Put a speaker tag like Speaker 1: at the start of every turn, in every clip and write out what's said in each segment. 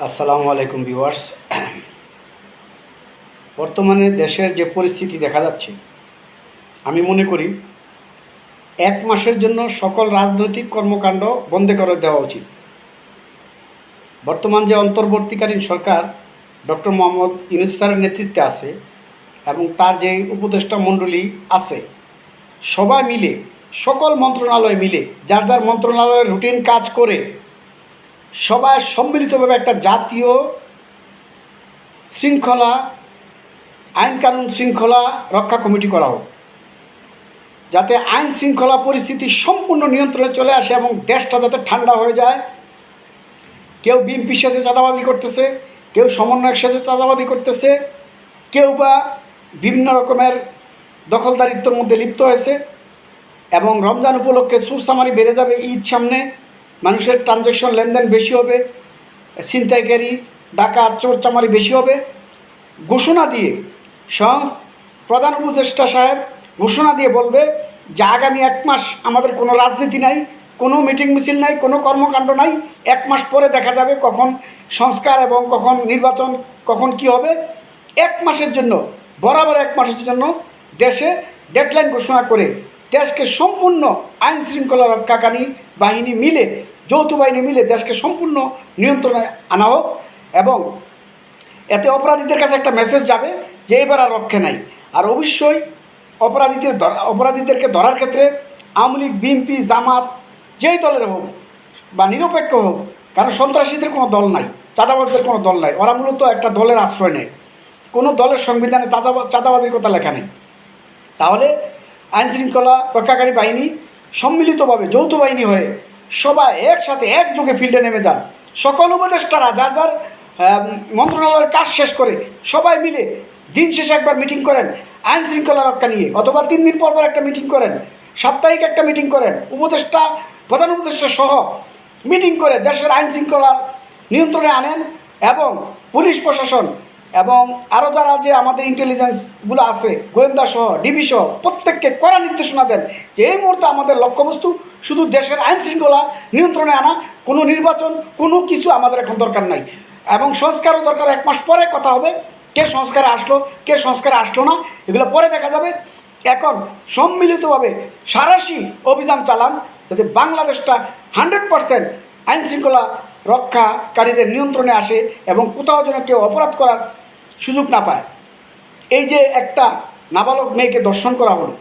Speaker 1: আসসালামু আলাইকুম ভিউয়ার্স। বর্তমানে দেশের যে পরিস্থিতি দেখা যাচ্ছে, আমি মনে করি 1 মাসের জন্য সকল রাজনৈতিক কর্মকাণ্ড বন্ধ করে দেওয়া উচিত। বর্তমান যে অন্তর্বর্তীকালীন সরকার ডক্টর মোহাম্মদ ইউনূস স্যারের নেতৃত্বে আছে এবং তার যে উপদেষ্টা মণ্ডলী আছে, সবাই মিলে, সকল মন্ত্রণালয় মিলে যার যার মন্ত্রণালয়ের রুটিন কাজ করে সবাই সম্মিলিতভাবে একটা জাতীয় শৃঙ্খলা, আইন কানুন শৃঙ্খলা রক্ষা কমিটি করা হোক, যাতে আইন শৃঙ্খলা পরিস্থিতি সম্পূর্ণ নিয়ন্ত্রণে চলে আসে এবং দেশটা যাতে ঠান্ডা হয়ে যায়। কেউ বিএনপি সেজে চাঁদাবাজি করতেছে, কেউ সমন্বয়ক সেজে চাঁদাবাজি করতেছে, কেউ বা বিভিন্ন রকমের দখলদারিত্বের মধ্যে লিপ্ত হয়েছে এবং রমজান উপলক্ষে সুরসামারি বেড়ে যাবে। ঈদ সামনে, মানুষের ট্রানজ্যাকশন লেনদেন বেশি হবে, ছিনতাইকারী, ডাকাত, চোরচামারি বেশি হবে। ঘোষণা দিয়ে প্রধান উপদেষ্টা সাহেব ঘোষণা দিয়ে বলবে যে আগামী 1 মাস আমাদের কোনো রাজনীতি নাই, কোনো মিটিং মিছিল নাই, কোনো কর্মকাণ্ড নাই। 1 মাস পরে দেখা যাবে কখন সংস্কার এবং কখন নির্বাচন, কখন কি হবে। 1 মাসের জন্য, বরাবর 1 মাসের জন্য দেশে ডেডলাইন ঘোষণা করে দেশকে সম্পূর্ণ আইন শৃঙ্খলা রক্ষাকারী বাহিনী মিলে, যৌথ বাহিনী মিলে দেশকে সম্পূর্ণ নিয়ন্ত্রণে আনা হোক এবং এতে অপরাধীদের কাছে একটা মেসেজ যাবে যে এবার আর রক্ষে নাই। আর অবশ্যই অপরাধীদেরকে ধরার ক্ষেত্রে আওয়ামী লীগ, বিএনপি, জামাত, যেই দলের হোক বা নিরপেক্ষ হোক, কারণ সন্ত্রাসীদের কোনো দল নাই, চাঁদাবাজদের কোনো দল নাই, ওরা মূলত একটা দলের আশ্রয় নেয়। কোনো দলের সংবিধানে চাঁদাবাদের কথা লেখা নেই। তাহলে আইন শৃঙ্খলা রক্ষাকারী বাহিনী সম্মিলিতভাবে যৌথ বাহিনী হয়ে সবাই একসাথে একযোগে ফিল্ডে নেমে যান। সকল উপদেষ্টারা যার যার মন্ত্রণালয়ের কাজ শেষ করে সবাই মিলে দিন শেষে একবার মিটিং করেন আইন শৃঙ্খলা রক্ষা নিয়ে, অথবা 3 দিন পর একটা মিটিং করেন, সাপ্তাহিক একটা মিটিং করেন, প্রধান উপদেষ্টা সহ মিটিং করে দেশের আইন শৃঙ্খলার নিয়ন্ত্রণে আনেন এবং পুলিশ প্রশাসন এবং আরও যারা যে আমাদের ইন্টেলিজেন্সগুলো আছে, গোয়েন্দা সহ, ডিবি সহ, প্রত্যেককে কড়া নির্দেশনা দেন যে এই মুহূর্তে আমাদের লক্ষ্যবস্তু শুধু দেশের আইন শৃঙ্খলা নিয়ন্ত্রণে আনা, কোনো নির্বাচন, কোনো কিছু আমাদের এখন দরকার নাই। এবং সংস্কারও দরকার। 1 মাস পরে কথা হবে কে সংস্কারে আসলো, কে সংস্কারে আসলো না, এগুলো পরে দেখা যাবে। এখন সম্মিলিতভাবে সাঁড়াশি অভিযান চালান যাতে বাংলাদেশটা 100% আইন শৃঙ্খলা রক্ষাকারীদের নিয়ন্ত্রণে আসে এবং কোথাও যেন কেউ অপরাধ করার সুযোগ না পায়। এই যে একটা নাবালক মেয়েকে ধর্ষণ করা হলো,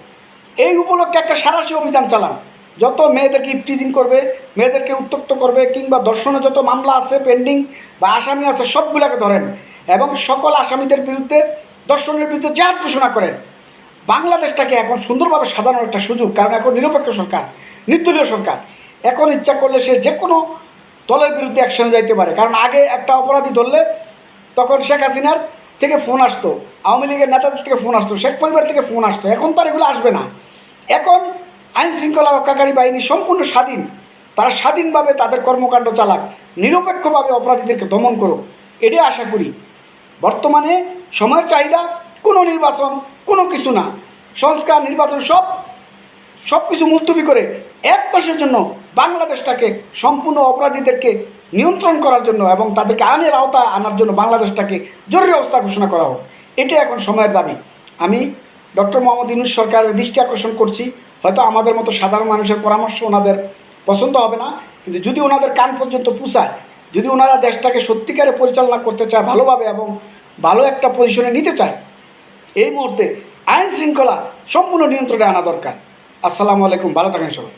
Speaker 1: এই উপলক্ষে একটা সাঁড়াশি অভিযান চালান। যত মেয়েদেরকে ইফটিজিং করবে, মেয়েদেরকে উত্ত্যক্ত করবে, কিংবা ধর্ষণের যত মামলা আছে পেন্ডিং বা আসামি আছে, সবগুলোকে ধরেন এবং সকল আসামিদের বিরুদ্ধে, ধর্ষণের বিরুদ্ধে জেহাদ ঘোষণা করেন। বাংলাদেশটাকে এখন সুন্দরভাবে সাজানোর একটা সুযোগ, কারণ এখন নিরপেক্ষ সরকার, নির্দলীয় সরকার। এখন ইচ্ছা করলে সে যে কোনো দলের বিরুদ্ধে অ্যাকশনে যাইতে পারে। কারণ আগে একটা অপরাধী ধরলে তখন শেখ হাসিনার থেকে ফোন আসতো, আওয়ামী লীগের নেতাদের থেকে ফোন আসতো, শেখ পরিবার থেকে ফোন আসতো। এখন তো আর এগুলো আসবে না। এখন আইন শৃঙ্খলা রক্ষাকারী বাহিনী সম্পূর্ণ স্বাধীন, তারা স্বাধীনভাবে তাদের কর্মকাণ্ড চালাক, নিরপেক্ষভাবে অপরাধীদেরকে দমন করুক, এটাই আশা করি। বর্তমানে সময়ের চাহিদা, কোনো নির্বাচন, কোনো কিছু না, সংস্কার, নির্বাচন সব কিছু মুলতবি করে 1 মাসের জন্য বাংলাদেশটাকে সম্পূর্ণ অপরাধীদেরকে নিয়ন্ত্রণ করার জন্য এবং তাদেরকে আইনের আওতায় আনার জন্য বাংলাদেশটাকে জরুরি অবস্থা ঘোষণা করা হোক। এটাই এখন সময়ের দাবি। আমি ডক্টর মোহাম্মদ ইউনূস সরকারের দৃষ্টি আকর্ষণ করছি। হয়তো আমাদের মতো সাধারণ মানুষের পরামর্শ ওনাদের পছন্দ হবে না, কিন্তু যদি ওনাদের কান পর্যন্ত পৌঁছায়, যদি ওনারা দেশটাকে সত্যিকারে পরিচালনা করতে চায় ভালোভাবে এবং ভালো একটা পজিশনে নিতে চায়, এই মুহূর্তে আইন শৃঙ্খলা সম্পূর্ণ নিয়ন্ত্রণে আনা দরকার। আসসালামু আলাইকুম, ভালো থাকেন সবাই।